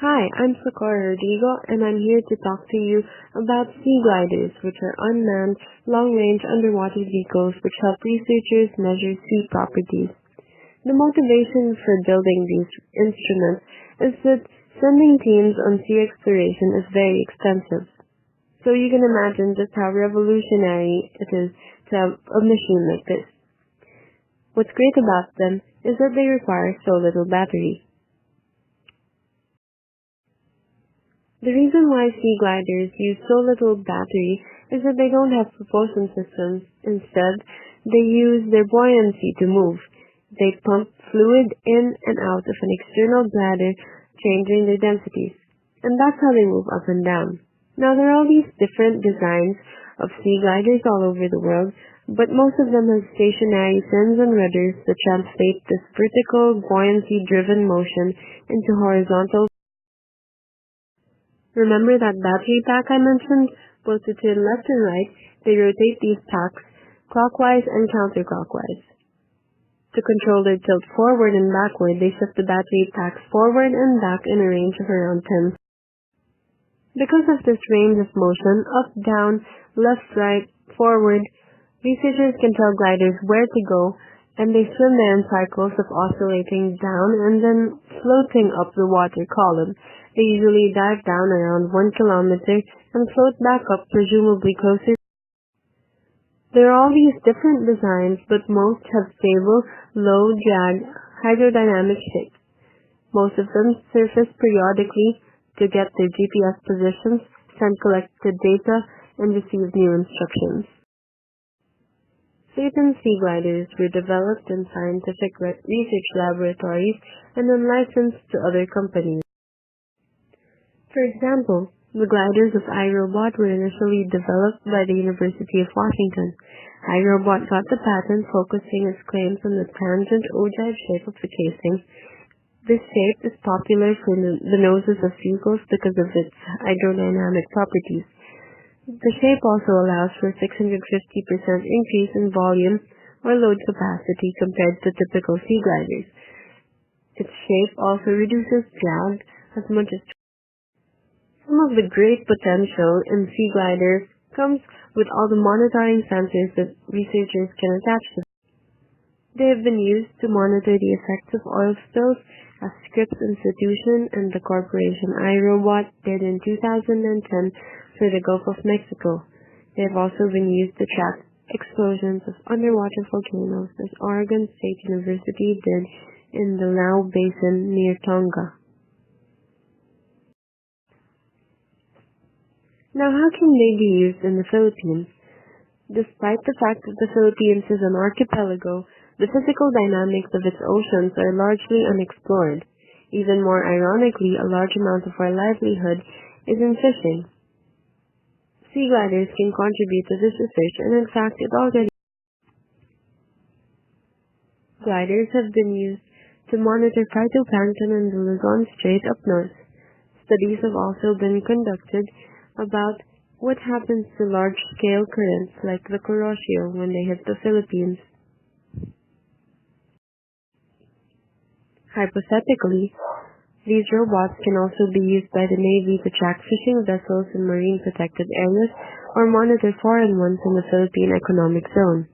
Hi, I'm Socorro Rodrigo, and I'm here to talk to you about sea gliders, which are unmanned, long-range underwater vehicles which help researchers measure sea properties. The motivation for building these instruments is that sending teams on sea exploration is very expensive. So you can imagine just how revolutionary it is to have a machine like this. What's great about them is that they require so little battery. The reason why sea gliders use so little battery is that they don't have propulsion systems. Instead, they use their buoyancy to move. They pump fluid in and out of an external bladder, changing their densities. And that's how they move up and down. Now, there are all these different designs of sea gliders all over the world, but most of them have stationary fins and rudders that translate this vertical, buoyancy-driven motion into horizontal. Remember that battery pack I mentioned? Both to turn left and right, they rotate these packs clockwise and counterclockwise. To control their tilt forward and backward, they shift the battery packs forward and back in a range of around 10. Because of this range of motion, up, down, left, right, forward, researchers can tell gliders where to go, and they swim there in cycles of oscillating down and then floating up the water column. They usually dive down around 1 kilometer and float back up, presumably closer. There are all these different designs, but most have stable, low-drag, hydrodynamic shapes. Most of them surface periodically to get their GPS positions, send collected data, and receive new instructions. Certain sea gliders were developed in scientific research laboratories and then licensed to other companies. For example, the gliders of iRobot were initially developed by the University of Washington. iRobot got the patent focusing its claims on the tangent ogive shape of the casing. This shape is popular for the noses of vehicles because of its hydrodynamic properties. The shape also allows for a 650% increase in volume or load capacity compared to typical sea gliders. Its shape also reduces drag as much as. Some of the great potential in sea gliders comes with all the monitoring sensors that researchers can attach to them. They have been used to monitor the effects of oil spills, as Scripps Institution and the corporation iRobot did in 2010 for the Gulf of Mexico. They have also been used to track explosions of underwater volcanoes, as Oregon State University did in the Lao Basin near Tonga. Now, how can they be used in the Philippines? Despite the fact that the Philippines is an archipelago, the physical dynamics of its oceans are largely unexplored. Even more ironically, a large amount of our livelihood is in fishing. Sea gliders can contribute to this research, and in fact, gliders have been used to monitor phytoplankton in the Luzon Strait up north. Studies have also been conducted about what happens to large-scale currents like the Kuroshio when they hit the Philippines. Hypothetically, these robots can also be used by the Navy to track fishing vessels in marine protected areas or monitor foreign ones in the Philippine Economic Zone.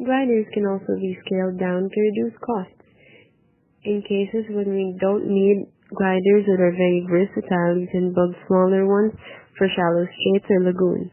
Gliders can also be scaled down to reduce costs. In cases when we don't need gliders that are very versatile, you can build smaller ones for shallow straits or lagoons.